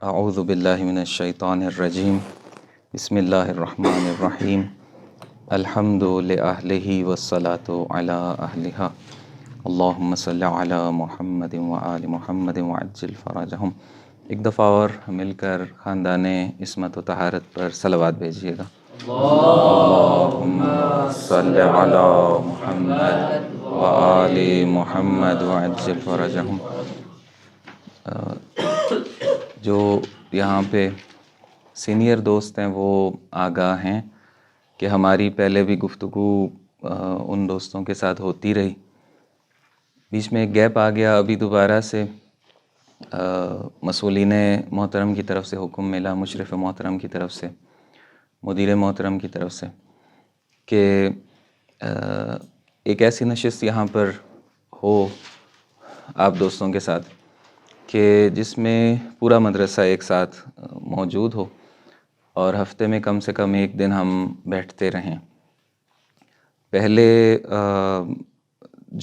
اعوذ باللہ من الشیطان الرجیم بسم اللہ الرحمن الرحیم الحمد لأہلہ والصلاة علی اہلہا اللہم صلی علی محمد وآل محمد وعجل فرجہم۔ ایک دفعہ اور مل کر خاندان عصمت و طہارت پر صلوات بھیجیے گا۔ اللہم صلی علی محمد وآل محمد وعجل فرجہم۔ جو یہاں پہ سینئر دوست ہیں وہ آگاہ ہیں کہ ہماری پہلے بھی گفتگو ان دوستوں کے ساتھ ہوتی رہی، بیچ میں ایک گیپ آ گیا، ابھی دوبارہ سے مسئولین محترم کی طرف سے حکم ملا، مشرف محترم کی طرف سے، مدیر محترم کی طرف سے، کہ ایک ایسی نشست یہاں پر ہو آپ دوستوں کے ساتھ کہ جس میں پورا مدرسہ ایک ساتھ موجود ہو اور ہفتے میں کم سے کم ایک دن ہم بیٹھتے رہیں۔ پہلے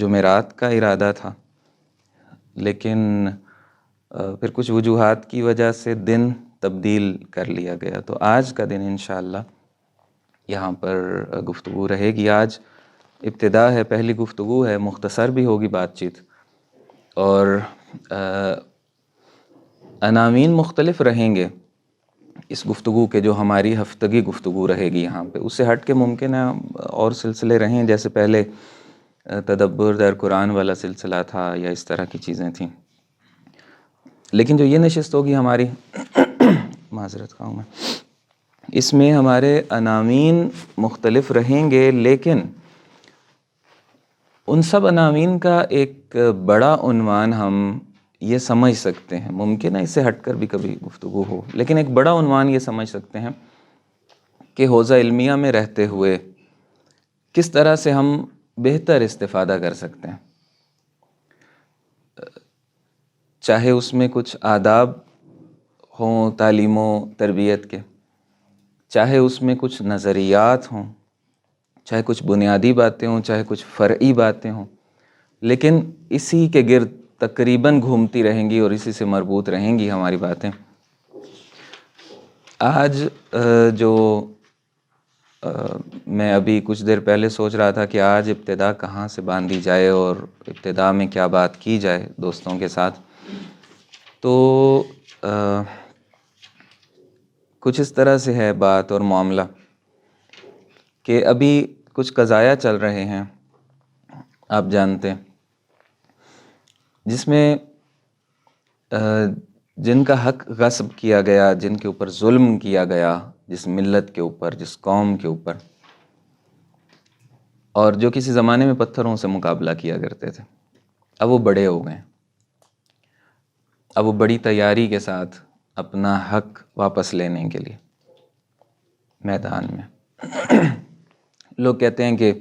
جمعرات کا ارادہ تھا، لیکن پھر کچھ وجوہات کی وجہ سے دن تبدیل کر لیا گیا، تو آج کا دن انشاءاللہ یہاں پر گفتگو رہے گی۔ آج ابتدا ہے، پہلی گفتگو ہے، مختصر بھی ہوگی بات چیت، اور عناوین مختلف رہیں گے اس گفتگو کے، جو ہماری ہفتگی گفتگو رہے گی یہاں پہ۔ اس سے ہٹ کے ممکن ہے اور سلسلے رہیں، جیسے پہلے تدبر در قرآن والا سلسلہ تھا یا اس طرح کی چیزیں تھیں، لیکن جو یہ نشست ہوگی ہماری معذرت خواہ میں، اس میں ہمارے عناوین مختلف رہیں گے، لیکن ان سب عناوین کا ایک بڑا عنوان ہم یہ سمجھ سکتے ہیں، ممکن ہے اس سے ہٹ کر بھی کبھی گفتگو ہو، لیکن ایک بڑا عنوان یہ سمجھ سکتے ہیں کہ حوزہ علمیہ میں رہتے ہوئے کس طرح سے ہم بہتر استفادہ کر سکتے ہیں، چاہے اس میں کچھ آداب ہوں تعلیم و تربیت کے، چاہے اس میں کچھ نظریات ہوں، چاہے کچھ بنیادی باتیں ہوں، چاہے کچھ فرعی باتیں ہوں، لیکن اسی کے گرد تقریباً گھومتی رہیں گی اور اسی سے مربوط رہیں گی ہماری باتیں۔ آج جو میں ابھی کچھ دیر پہلے سوچ رہا تھا کہ آج ابتدا کہاں سے باندھی جائے اور ابتدا میں کیا بات کی جائے دوستوں کے ساتھ، تو کچھ اس طرح سے ہے بات اور معاملہ کہ ابھی کچھ قضایا چل رہے ہیں، آپ جانتے ہیں، جس میں جن کا حق غصب کیا گیا، جن کے اوپر ظلم کیا گیا، جس ملت کے اوپر، جس قوم کے اوپر، اور جو کسی زمانے میں پتھروں سے مقابلہ کیا کرتے تھے، اب وہ بڑے ہو گئے، اب وہ بڑی تیاری کے ساتھ اپنا حق واپس لینے کے لیے میدان میں۔ لوگ کہتے ہیں کہ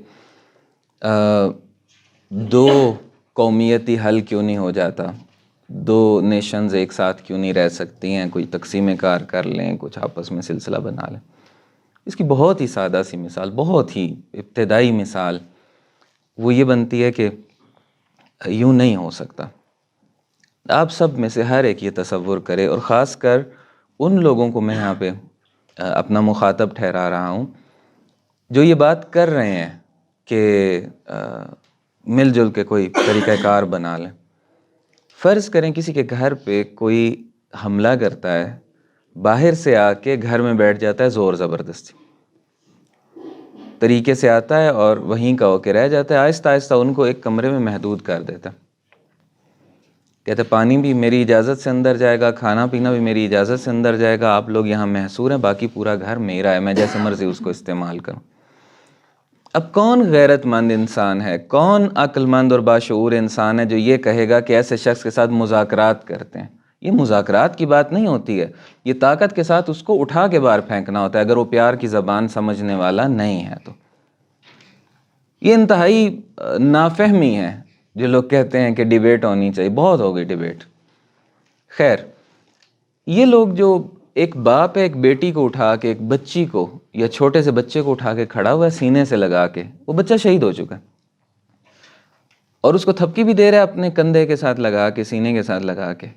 دو قومیتی حل کیوں نہیں ہو جاتا، دو نیشنز ایک ساتھ کیوں نہیں رہ سکتی ہیں، کوئی تقسیم کار کر لیں، کچھ آپس میں سلسلہ بنا لیں۔ اس کی بہت ہی سادہ سی مثال، بہت ہی ابتدائی مثال وہ یہ بنتی ہے کہ یوں نہیں ہو سکتا۔ آپ سب میں سے ہر ایک یہ تصور کرے، اور خاص کر ان لوگوں کو میں یہاں پہ اپنا مخاطب ٹھہرا رہا ہوں جو یہ بات کر رہے ہیں کہ مل جل کے کوئی طریقہ کار بنا لیں۔ فرض کریں کسی کے گھر پہ کوئی حملہ کرتا ہے، باہر سے آ کے گھر میں بیٹھ جاتا ہے، زور زبردستی طریقے سے آتا ہے اور وہیں کا ہو کے رہ جاتا ہے، آہستہ آہستہ ان کو ایک کمرے میں محدود کر دیتا ہے، کہتے پانی بھی میری اجازت سے اندر جائے گا، کھانا پینا بھی میری اجازت سے اندر جائے گا، آپ لوگ یہاں محصور ہیں، باقی پورا گھر میرا ہے، میں جیسے مرضی اس کو استعمال کروں۔ اب کون غیرت مند انسان ہے، کون عقل مند اور باشعور انسان ہے جو یہ کہے گا کہ ایسے شخص کے ساتھ مذاکرات کرتے ہیں؟ یہ مذاکرات کی بات نہیں ہوتی ہے، یہ طاقت کے ساتھ اس کو اٹھا کے باہر پھینکنا ہوتا ہے، اگر وہ پیار کی زبان سمجھنے والا نہیں ہے تو۔ یہ انتہائی نافہمی ہے جو لوگ کہتے ہیں کہ ڈیبیٹ ہونی چاہیے، بہت ہو گئی ڈیبیٹ۔ خیر، یہ لوگ جو ایک باپ ہے ایک بیٹی کو اٹھا کے، ایک بچی کو یا چھوٹے سے بچے کو اٹھا کے کھڑا ہوا ہے سینے سے لگا کے، وہ بچہ شہید ہو چکا ہے، اور اس کو تھپکی بھی دے رہا ہے اپنے کندھے کے ساتھ لگا کے، سینے کے ساتھ لگا کے،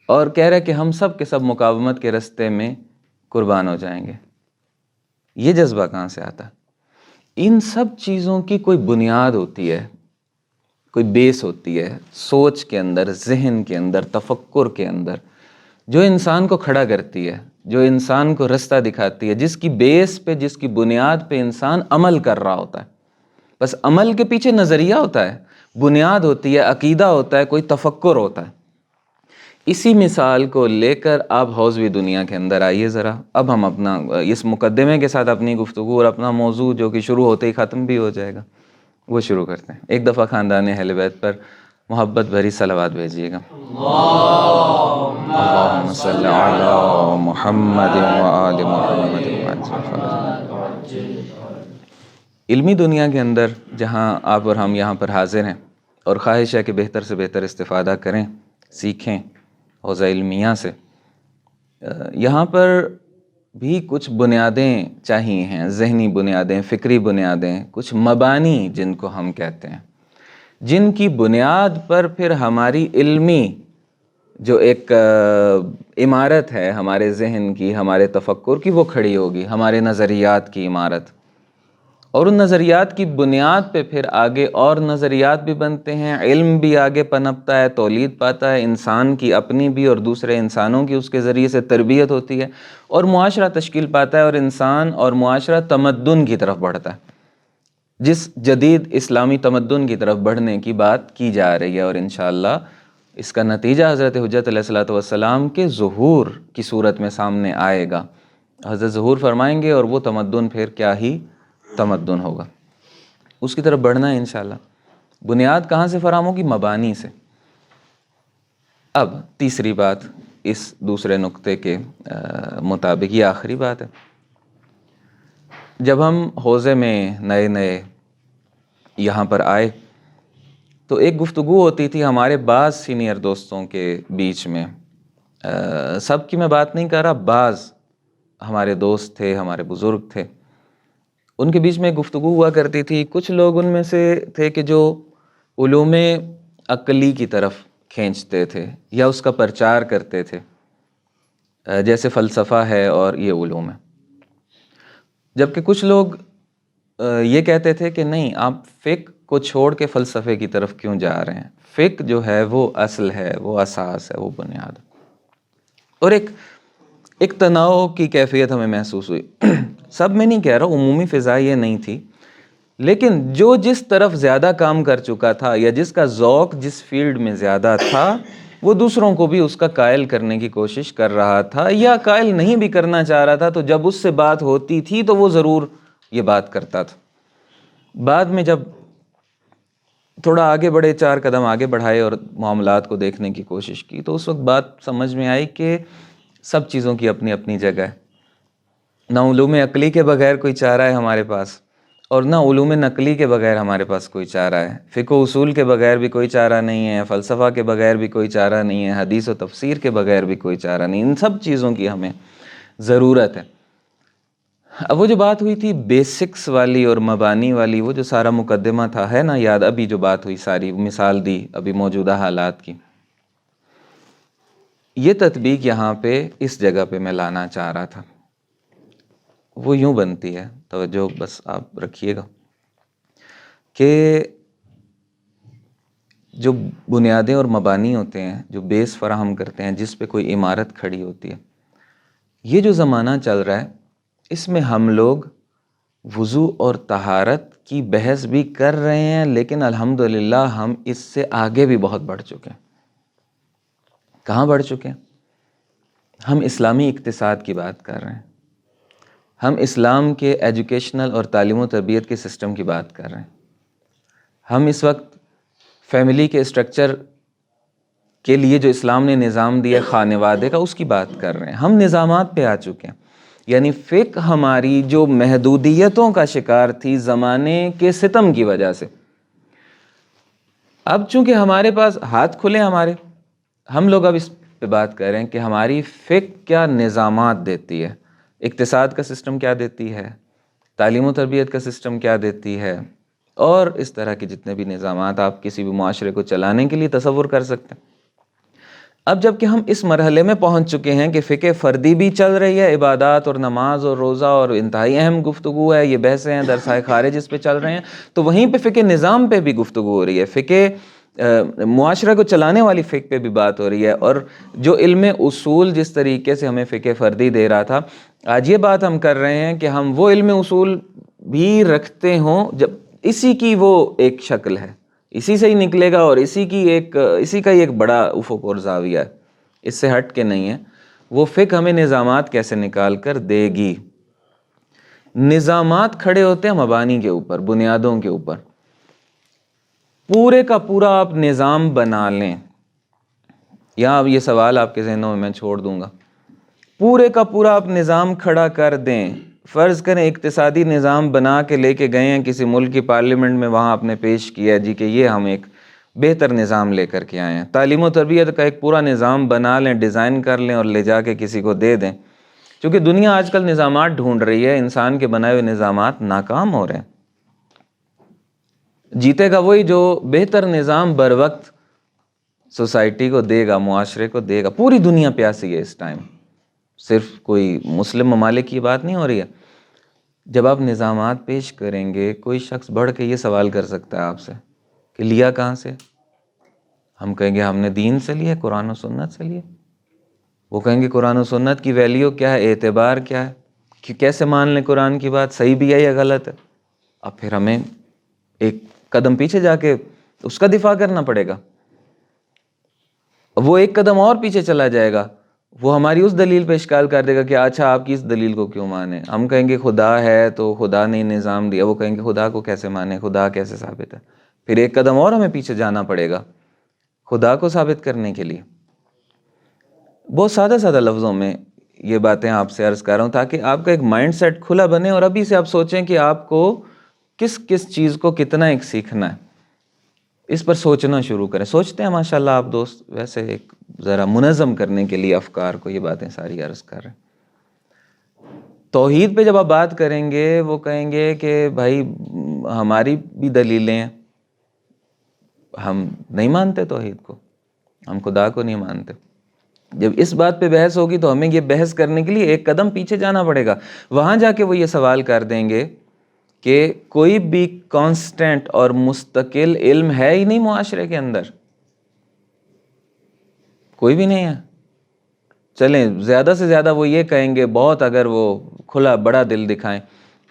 اور کہہ رہا ہے کہ ہم سب کے سب مقاومت کے راستے میں قربان ہو جائیں گے. یہ جذبہ کہاں سے آتا ہے؟ ان سب چیزوں کی کوئی بنیاد ہوتی ہے، کوئی بیس ہوتی ہے سوچ کے اندر، ذہن کے اندر، تفکر کے اندر، جو انسان کو کھڑا کرتی ہے، جو انسان کو رستہ دکھاتی ہے، جس کی بیس پہ، جس کی بنیاد پہ انسان عمل کر رہا ہوتا ہے. بس عمل کے پیچھے نظریہ ہوتا ہے، بنیاد ہوتی ہے، عقیدہ ہوتا ہے، کوئی تفکر ہوتا ہے. اسی مثال کو لے کر آپ حوضوی دنیا کے اندر آئیے ذرا. اب ہم اپنا اس مقدمے کے ساتھ اپنی گفتگو اور اپنا موضوع جو کہ شروع ہوتے ہی ختم بھی ہو جائے گا وہ شروع کرتے ہیں. ایک دفعہ خاندان اہل بیت پر محبت بھری صلوات بھیجیے گا. اللہم صلی علی محمد وآل محمد وعجل فرجہ. علمی دنیا کے اندر جہاں آپ اور ہم یہاں پر حاضر ہیں اور خواہش ہے کہ بہتر سے بہتر استفادہ کریں، سیکھیں حوزہ علمیہ سے، یہاں پر بھی کچھ بنیادیں چاہیے ہیں، ذہنی بنیادیں، فکری بنیادیں، کچھ مبانی جن کو ہم کہتے ہیں، جن کی بنیاد پر پھر ہماری علمی جو ایک عمارت ہے ہمارے ذہن کی، ہمارے تفکر کی، وہ کھڑی ہوگی، ہمارے نظریات کی عمارت. اور ان نظریات کی بنیاد پہ پھر آگے اور نظریات بھی بنتے ہیں، علم بھی آگے پنپتا ہے، تولید پاتا ہے، انسان کی اپنی بھی اور دوسرے انسانوں کی اس کے ذریعے سے تربیت ہوتی ہے، اور معاشرہ تشکیل پاتا ہے، اور انسان اور معاشرہ تمدن کی طرف بڑھتا ہے، جس جدید اسلامی تمدن کی طرف بڑھنے کی بات کی جا رہی ہے. اور انشاءاللہ اس کا نتیجہ حضرت حجت علیہ الصلوۃ والسلام کے ظہور کی صورت میں سامنے آئے گا. حضرت ظہور فرمائیں گے اور وہ تمدن پھر کیا ہی تمدن ہوگا، اس کی طرف بڑھنا ہے انشاءاللہ. بنیاد کہاں سے فراہم ہوگی؟ مبانی سے. اب تیسری بات اس دوسرے نقطے کے مطابق، یہ آخری بات ہے. جب ہم حوزے میں نئے یہاں پر آئے تو ایک گفتگو ہوتی تھی ہمارے بعض سینئر دوستوں کے بیچ میں، سب کی میں بات نہیں کر رہا، بعض ہمارے دوست تھے، ہمارے بزرگ تھے، ان کے بیچ میں گفتگو ہوا کرتی تھی. کچھ لوگ ان میں سے تھے کہ جو علوم عقلی کی طرف کھینچتے تھے یا اس کا پرچار کرتے تھے، جیسے فلسفہ ہے اور یہ علوم ہے. جبکہ کچھ لوگ یہ کہتے تھے کہ نہیں، آپ فقہ کو چھوڑ کے فلسفے کی طرف کیوں جا رہے ہیں؟ فقہ جو ہے وہ اصل ہے، وہ اساس ہے، وہ بنیاد. اور ایک تناؤ کی کیفیت ہمیں محسوس ہوئی. سب میں نہیں کہہ رہا، عمومی فضا یہ نہیں تھی، لیکن جو جس طرف زیادہ کام کر چکا تھا یا جس کا ذوق جس فیلڈ میں زیادہ تھا، وہ دوسروں کو بھی اس کا قائل کرنے کی کوشش کر رہا تھا، یا قائل نہیں بھی کرنا چاہ رہا تھا تو جب اس سے بات ہوتی تھی تو وہ ضرور یہ بات کرتا تھا. بعد میں جب تھوڑا آگے بڑھے، 4 قدم آگے بڑھائے اور معاملات کو دیکھنے کی کوشش کی، تو اس وقت بات سمجھ میں آئی کہ سب چیزوں کی اپنی اپنی جگہ ہے. نہ علوم عقلی کے بغیر کوئی چارہ ہے ہمارے پاس، اور نہ علوم نقلی کے بغیر ہمارے پاس کوئی چارہ ہے. فقہ و اصول کے بغیر بھی کوئی چارہ نہیں ہے، فلسفہ کے بغیر بھی کوئی چارہ نہیں ہے، حدیث و تفسیر کے بغیر بھی کوئی چارہ نہیں. ان سب چیزوں کی ہمیں ضرورت ہے. اب وہ جو بات ہوئی تھی بیسکس والی اور مبانی والی، وہ جو سارا مقدمہ تھا، ہے نا یاد؟ ابھی جو بات ہوئی ساری مثال دی ابھی موجودہ حالات کی، یہ تطبیق یہاں پہ اس جگہ پہ میں لانا چاہ رہا تھا. وہ یوں بنتی ہے، توجہ بس آپ رکھیے گا، کہ جو بنیادیں اور مبانی ہوتے ہیں، جو بیس فراہم کرتے ہیں، جس پہ کوئی عمارت کھڑی ہوتی ہے، یہ جو زمانہ چل رہا ہے اس میں ہم لوگ وضو اور طہارت کی بحث بھی کر رہے ہیں، لیکن الحمدللہ ہم اس سے آگے بھی بہت بڑھ چکے ہیں. کہاں بڑھ چکے ہیں؟ ہم اسلامی اقتصاد کی بات کر رہے ہیں، ہم اسلام کے ایجوکیشنل اور تعلیم و تربیت کے سسٹم کی بات کر رہے ہیں. ہم اس وقت فیملی کے اسٹرکچر کے لیے جو اسلام نے نظام دیا خانوادے کا، اس کی بات کر رہے ہیں. ہم نظامات پہ آ چکے ہیں. یعنی فقہ ہماری جو محدودیتوں کا شکار تھی زمانے کے ستم کی وجہ سے، اب چونکہ ہمارے پاس ہاتھ کھلے ہم لوگ اب اس پہ بات کر رہے ہیں کہ ہماری فقہ کیا نظامات دیتی ہے، اقتصاد کا سسٹم کیا دیتی ہے، تعلیم و تربیت کا سسٹم کیا دیتی ہے، اور اس طرح کے جتنے بھی نظامات آپ کسی بھی معاشرے کو چلانے کے لیے تصور کر سکتے ہیں. اب جب کہ ہم اس مرحلے میں پہنچ چکے ہیں کہ فقہ فردی بھی چل رہی ہے، عبادات اور نماز اور روزہ اور انتہائی اہم گفتگو ہے، یہ بحثیں ہیں، درسائے خارج اس پہ چل رہے ہیں، تو وہیں پہ فقہ نظام پہ بھی گفتگو ہو رہی ہے، فقہ معاشرہ کو چلانے والی فقہ پہ بھی بات ہو رہی ہے، اور جو علم اصول جس طریقے سے ہمیں فقہ فردی دے رہا تھا، آج یہ بات ہم کر رہے ہیں کہ ہم وہ علم اصول بھی رکھتے ہوں جب اسی کی وہ ایک شکل ہے، اسی سے ہی نکلے گا، اور اسی کا ہی ایک بڑا افق اور زاویہ ہے، اس سے ہٹ کے نہیں ہے۔ وہ فقہ ہمیں نظامات کیسے نکال کر دے گی؟ نظامات کھڑے ہوتے ہیں مبانی کے اوپر، بنیادوں کے اوپر۔ پورے کا پورا آپ نظام بنا لیں، یہاں اب یہ سوال آپ کے ذہنوں میں چھوڑ دوں گا، پورے کا پورا آپ نظام کھڑا کر دیں، فرض کریں اقتصادی نظام بنا کے لے کے گئے ہیں کسی ملک کی پارلیمنٹ میں، وہاں آپ نے پیش کیا جی کہ یہ ہم ایک بہتر نظام لے کر کے آئے ہیں، تعلیم و تربیت کا ایک پورا نظام بنا لیں، ڈیزائن کر لیں اور لے جا کے کسی کو دے دیں، چونکہ دنیا آج کل نظامات ڈھونڈ رہی ہے، انسان کے بنائے ہوئے نظامات ناکام ہو رہے ہیں، جیتے گا وہی جو بہتر نظام بر وقت سوسائٹی کو دے گا، معاشرے کو دے گا۔ پوری دنیا پیاسی ہے اس ٹائم، صرف کوئی مسلم ممالک کی بات نہیں ہو رہی ہے۔ جب آپ نظامات پیش کریں گے، کوئی شخص بڑھ کے یہ سوال کر سکتا ہے آپ سے کہ لیا کہاں سے؟ ہم کہیں گے ہم نے دین سے لیا، قرآن و سنت سے لیا۔ وہ کہیں گے قرآن و سنت کی ویلیو کیا ہے، اعتبار کیا ہے، کہ کیسے مان لیں قرآن کی بات، صحیح بھی ہے یا غلط ہے؟ اب پھر ہمیں ایک قدم پیچھے جا کے اس کا دفاع کرنا پڑے گا، وہ ایک قدم اور پیچھے چلا جائے گا، وہ ہماری اس دلیل پہ اشکال کر دے گا کہ اچھا آپ کی اس دلیل کو کیوں مانیں؟ ہم کہیں گے خدا ہے تو خدا نے نظام دیا، وہ کہیں گے خدا کو کیسے مانیں، خدا کیسے ثابت ہے؟ پھر ایک قدم اور ہمیں پیچھے جانا پڑے گا خدا کو ثابت کرنے کے لیے۔ بہت سادہ سادہ لفظوں میں یہ باتیں آپ سے عرض کر رہا ہوں تاکہ آپ کا ایک مائنڈ سیٹ کھلا بنے، اور ابھی سے آپ سوچیں کہ آپ کو کس کس چیز کو کتنا ایک سیکھنا ہے، اس پر سوچنا شروع کریں۔ سوچتے ہیں ماشاءاللہ آپ دوست، ویسے ایک ذرا منظم کرنے کے لیے افکار کو یہ باتیں ساری عرض کر رہے ہیں۔ توحید پہ جب آپ بات کریں گے، وہ کہیں گے کہ بھائی ہماری بھی دلیلیں ہیں، ہم نہیں مانتے توحید کو، ہم خدا کو نہیں مانتے۔ جب اس بات پہ بحث ہوگی تو ہمیں یہ بحث کرنے کے لیے ایک قدم پیچھے جانا پڑے گا، وہاں جا کے وہ یہ سوال کر دیں گے کہ کوئی بھی کانسٹنٹ اور مستقل علم ہے ہی نہیں معاشرے کے اندر، کوئی بھی نہیں ہے۔ چلیں زیادہ سے زیادہ وہ یہ کہیں گے، بہت اگر وہ کھلا بڑا دل دکھائیں،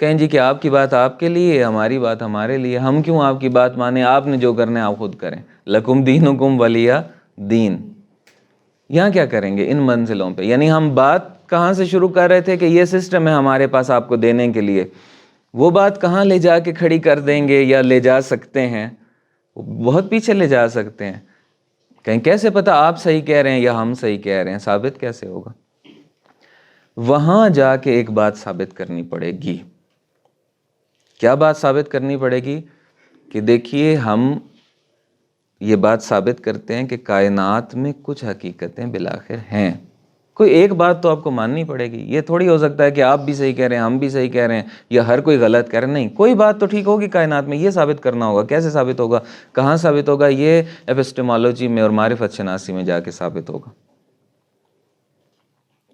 کہیں جی کہ آپ کی بات آپ کے لیے، ہماری بات ہمارے لیے، ہم کیوں آپ کی بات مانیں، آپ نے جو کرنا ہے آپ خود کریں، لکم دینکم ولی دین۔ یہاں کیا کریں گے ان منزلوں پہ؟ یعنی ہم بات کہاں سے شروع کر رہے تھے کہ یہ سسٹم ہے ہمارے پاس آپ کو دینے کے لیے، وہ بات کہاں لے جا کے کھڑی کر دیں گے یا لے جا سکتے ہیں؟ بہت پیچھے لے جا سکتے ہیں۔ کہیں کیسے پتہ آپ صحیح کہہ رہے ہیں یا ہم صحیح کہہ رہے ہیں، ثابت کیسے ہوگا؟ وہاں جا کے ایک بات ثابت کرنی پڑے گی۔ کیا بات ثابت کرنی پڑے گی؟ کہ دیکھیے ہم یہ بات ثابت کرتے ہیں کہ کائنات میں کچھ حقیقتیں بالآخر ہیں، کوئی ایک بات تو آپ کو ماننی پڑے گی۔ یہ تھوڑی ہو سکتا ہے کہ آپ بھی صحیح کہہ رہے ہیں، ہم بھی صحیح کہہ رہے ہیں، یا ہر کوئی غلط کہہ رہے ہیں، نہیں، کوئی بات تو ٹھیک ہوگی کائنات میں، یہ ثابت کرنا ہوگا۔ کیسے ثابت ہوگا، کہاں ثابت ہوگا؟ یہ ایپسٹیمالوجی میں اور معرفت شناسی میں جا کے ثابت ہوگا،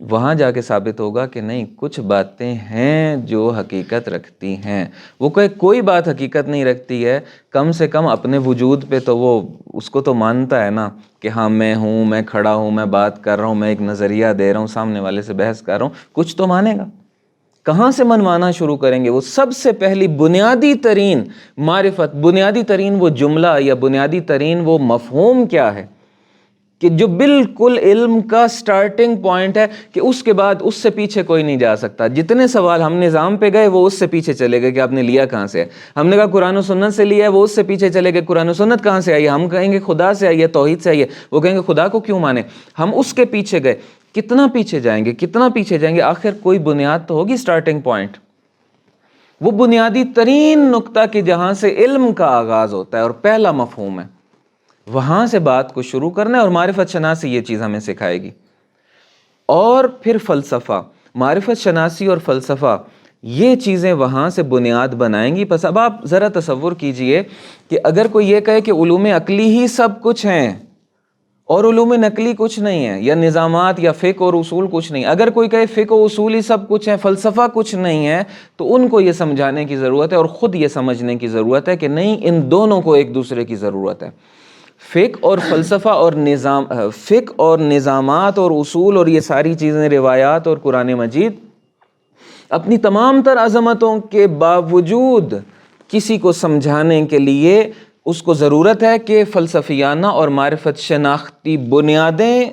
وہاں جا کے ثابت ہوگا کہ نہیں، کچھ باتیں ہیں جو حقیقت رکھتی ہیں۔ وہ کوئی بات حقیقت نہیں رکھتی ہے، کم سے کم اپنے وجود پہ تو وہ اس کو تو مانتا ہے نا کہ ہاں میں ہوں، میں کھڑا ہوں، میں بات کر رہا ہوں، میں ایک نظریہ دے رہا ہوں، سامنے والے سے بحث کر رہا ہوں، کچھ تو مانے گا۔ کہاں سے منوانا شروع کریں گے؟ وہ سب سے پہلی بنیادی ترین معرفت، بنیادی ترین وہ جملہ یا بنیادی ترین وہ مفہوم کیا ہے کہ جو بالکل علم کا سٹارٹنگ پوائنٹ ہے، کہ اس کے بعد اس سے پیچھے کوئی نہیں جا سکتا۔ جتنے سوال ہم نظام پہ گئے وہ اس سے پیچھے چلے گئے کہ آپ نے لیا کہاں سے ہے۔ ہم نے کہا قرآن و سنت سے لیا ہے، وہ اس سے پیچھے چلے گئے قرآن و سنت کہاں سے آئی ہے۔ ہم کہیں گے خدا سے آئی ہے، توحید سے آئی ہے، وہ کہیں گے خدا کو کیوں مانے، ہم اس کے پیچھے گئے۔ کتنا پیچھے جائیں گے، کتنا پیچھے جائیں گے، آخر کوئی بنیاد تو ہوگی، سٹارٹنگ پوائنٹ، وہ بنیادی ترین نقطہ کہ جہاں سے علم کا آغاز ہوتا ہے اور پہلا مفہوم ہے، وہاں سے بات کو شروع کرنا ہے۔ اور معرفت شناسی یہ چیز ہمیں سکھائے گی، اور پھر فلسفہ، معرفت شناسی اور فلسفہ یہ چیزیں وہاں سے بنیاد بنائیں گی۔ پس اب آپ ذرا تصور کیجئے کہ اگر کوئی یہ کہے کہ علوم عقلی ہی سب کچھ ہیں، اور علوم نقلی کچھ نہیں ہے، یا نظامات یا فقہ اور اصول کچھ نہیں. اگر کوئی کہے فقہ و اصول ہی سب کچھ ہے، فلسفہ کچھ نہیں ہے، تو ان کو یہ سمجھانے کی ضرورت ہے اور خود یہ سمجھنے کی ضرورت ہے کہ نہیں، ان دونوں کو ایک دوسرے کی ضرورت ہے. فقہ اور فلسفہ اور فقہ اور نظامات اور اصول اور یہ ساری چیزیں، روایات اور قرآن مجید، اپنی تمام تر عظمتوں کے باوجود کسی کو سمجھانے کے لیے اس کو ضرورت ہے کہ فلسفیانہ اور معرفت شناختی بنیادیں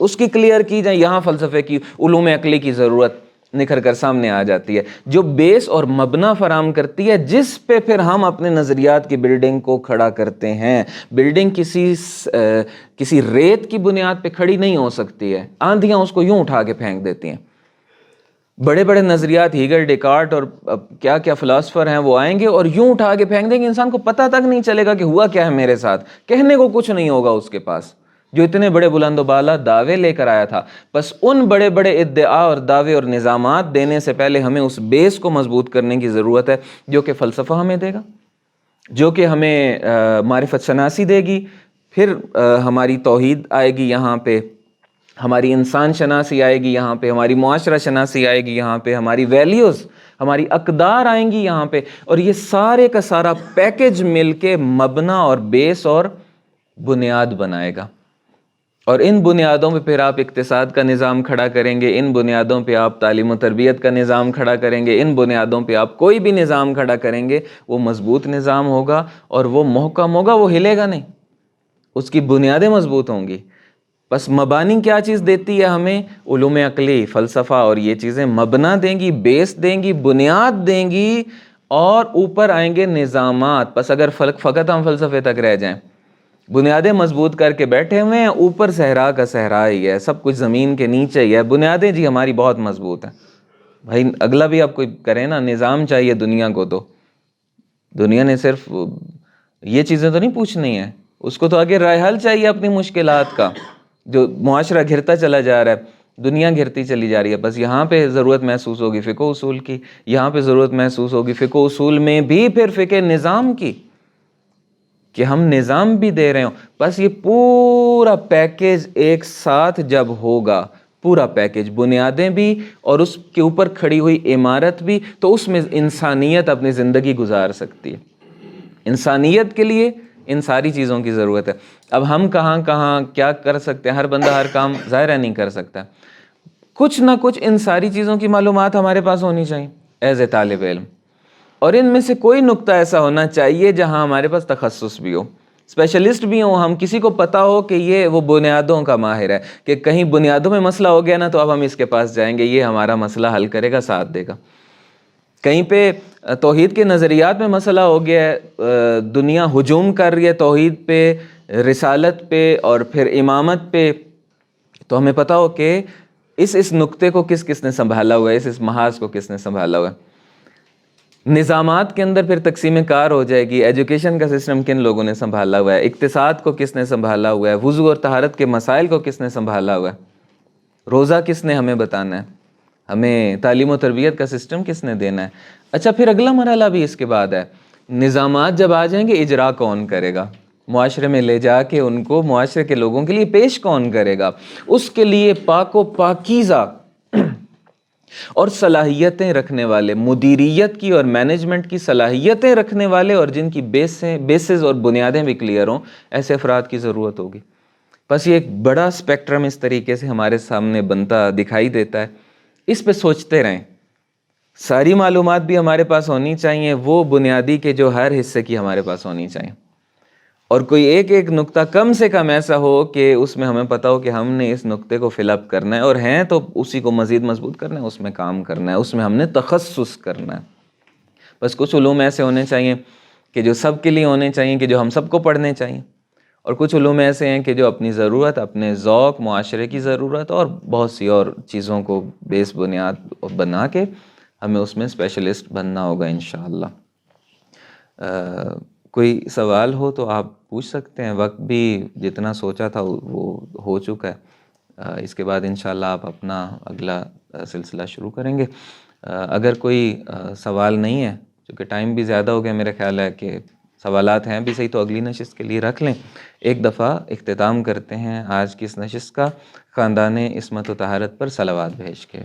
اس کی کلیئر کی جائیں. یہاں فلسفے کی، علوم عقلی کی ضرورت نکھر کر سامنے آ جاتی ہے، جو بیس اور مبنا فراہم کرتی ہے جس پہ پھر ہم اپنے نظریات کی بلڈنگ کو کھڑا کرتے ہیں. بلڈنگ کسی ریت کی بنیاد پہ کھڑی نہیں ہو سکتی ہے، آندھیاں اس کو یوں اٹھا کے پھینک دیتی ہیں. بڑے بڑے نظریات، ہیگل، ڈیکارٹ اور کیا کیا فلاسفر ہیں، وہ آئیں گے اور یوں اٹھا کے پھینک دیں گے، انسان کو پتہ تک نہیں چلے گا کہ ہوا کیا ہے میرے ساتھ، کہنے کو کچھ نہیں ہوگا اس کے پاس، جو اتنے بڑے بلند و بالا دعوے لے کر آیا تھا. بس ان بڑے بڑے ادعا اور دعوے اور نظامات دینے سے پہلے ہمیں اس بیس کو مضبوط کرنے کی ضرورت ہے، جو کہ فلسفہ ہمیں دے گا، جو کہ ہمیں معرفت شناسی دے گی. پھر ہماری توحید آئے گی یہاں پہ، ہماری انسان شناسی آئے گی یہاں پہ، ہماری معاشرہ شناسی آئے گی یہاں پہ، ہماری ویلیوز، ہماری اقدار آئیں گی یہاں پہ، اور یہ سارے کا سارا پیکج مل کے مبنا اور بیس اور بنیاد بنائے گا. اور ان بنیادوں پہ پھر آپ اقتصاد کا نظام کھڑا کریں گے، ان بنیادوں پہ آپ تعلیم و تربیت کا نظام کھڑا کریں گے، ان بنیادوں پہ آپ کوئی بھی نظام کھڑا کریں گے، وہ مضبوط نظام ہوگا اور وہ محکم ہوگا، وہ ہلے گا نہیں، اس کی بنیادیں مضبوط ہوں گی. بس مبانی کیا چیز دیتی ہے ہمیں؟ علوم عقلی، فلسفہ، اور یہ چیزیں مبنا دیں گی، بیس دیں گی، بنیاد دیں گی، اور اوپر آئیں گے نظامات. بس اگر فقط ہم فلسفے تک رہ جائیں، بنیادیں مضبوط کر کے بیٹھے ہوئے ہیں، اوپر صحرا کا صحرا ہی ہے، سب کچھ زمین کے نیچے ہی ہے، بنیادیں جی ہماری بہت مضبوط ہیں. بھائی اگلا بھی آپ کوئی کریں نا، نظام چاہیے دنیا کو، تو دنیا نے صرف یہ چیزیں تو نہیں پوچھنی ہیں، اس کو تو آگے رائے حل چاہیے اپنی مشکلات کا. جو معاشرہ گھرتا چلا جا رہا ہے، دنیا گھرتی چلی جا رہی ہے، بس یہاں پہ ضرورت محسوس ہوگی فقہ و اصول کی، یہاں پہ ضرورت محسوس ہوگی فقہ و اصول میں بھی پھر فقہ نظام کی، کہ ہم نظام بھی دے رہے ہوں. بس یہ پورا پیکج ایک ساتھ جب ہوگا، پورا پیکج، بنیادیں بھی اور اس کے اوپر کھڑی ہوئی عمارت بھی، تو اس میں انسانیت اپنی زندگی گزار سکتی ہے. انسانیت کے لیے ان ساری چیزوں کی ضرورت ہے. اب ہم کہاں کیا کر سکتے ہیں؟ ہر بندہ ہر کام ظاہر نہیں کر سکتا، کچھ نہ کچھ ان ساری چیزوں کی معلومات ہمارے پاس ہونی چاہیے ایز اے طالب علم. اور ان میں سے کوئی نقطہ ایسا ہونا چاہیے جہاں ہمارے پاس تخصص بھی ہو، اسپیشلسٹ بھی ہوں، ہم کسی کو پتا ہو کہ یہ وہ بنیادوں کا ماہر ہے، کہ کہیں بنیادوں میں مسئلہ ہو گیا نا تو اب ہم اس کے پاس جائیں گے، یہ ہمارا مسئلہ حل کرے گا، ساتھ دے گا. کہیں پہ توحید کے نظریات میں مسئلہ ہو گیا ہے، دنیا ہجوم کر رہی ہے توحید پہ، رسالت پہ اور پھر امامت پہ، تو ہمیں پتا ہو کہ اس نقطے کو کس نے سنبھالا ہوا ہے، اس محاذ کو کس نے سنبھالا ہوا ہے. نظامات کے اندر پھر تقسیم کار ہو جائے گی، ایجوکیشن کا سسٹم کن لوگوں نے سنبھالا ہوا ہے، اقتصاد کو کس نے سنبھالا ہوا ہے، وضو اور طہارت کے مسائل کو کس نے سنبھالا ہوا ہے، روزہ کس نے ہمیں بتانا ہے، ہمیں تعلیم و تربیت کا سسٹم کس نے دینا ہے. اچھا پھر اگلا مرحلہ بھی اس کے بعد ہے، نظامات جب آ جائیں گے، اجرا کون کرے گا، معاشرے میں لے جا کے ان کو معاشرے کے لوگوں کے لیے پیش کون کرے گا. اس کے لیے پاک و پاکیزہ اور صلاحیتیں رکھنے والے، مدیریت کی اور مینجمنٹ کی صلاحیتیں رکھنے والے، اور جن کی بیسز اور بنیادیں بھی کلیئر ہوں، ایسے افراد کی ضرورت ہوگی. بس یہ ایک بڑا اسپیکٹرم اس طریقے سے ہمارے سامنے بنتا دکھائی دیتا ہے. اس پہ سوچتے رہیں، ساری معلومات بھی ہمارے پاس ہونی چاہیے، وہ بنیادی کے جو ہر حصے کی ہمارے پاس ہونی چاہیے، اور کوئی ایک نقطہ کم سے کم ایسا ہو کہ اس میں ہمیں پتا ہو کہ ہم نے اس نقطے کو فل اپ کرنا ہے، اور ہیں تو اسی کو مزید مضبوط کرنا ہے، اس میں کام کرنا ہے، اس میں ہم نے تخصص کرنا ہے. بس کچھ علوم ایسے ہونے چاہیے کہ جو سب کے لیے ہونے چاہیے، کہ جو ہم سب کو پڑھنے چاہیے، اور کچھ علوم ایسے ہیں کہ جو اپنی ضرورت، اپنے ذوق، معاشرے کی ضرورت اور بہت سی اور چیزوں کو بیس بنیاد بنا کے ہمیں اس میں اسپیشلسٹ بننا ہوگا انشاءاللہ. کوئی سوال ہو تو آپ پوچھ سکتے ہیں، وقت بھی جتنا سوچا تھا وہ ہو چکا ہے. اس کے بعد انشاءاللہ آپ اپنا اگلا سلسلہ شروع کریں گے. اگر کوئی سوال نہیں ہے، چونکہ ٹائم بھی زیادہ ہو گیا، میرا خیال ہے کہ سوالات ہیں بھی صحیح تو اگلی نشست کے لیے رکھ لیں. ایک دفعہ اختتام کرتے ہیں آج کی اس نشست کا خاندان عصمت و طہارت پر صلوات بھیج کے.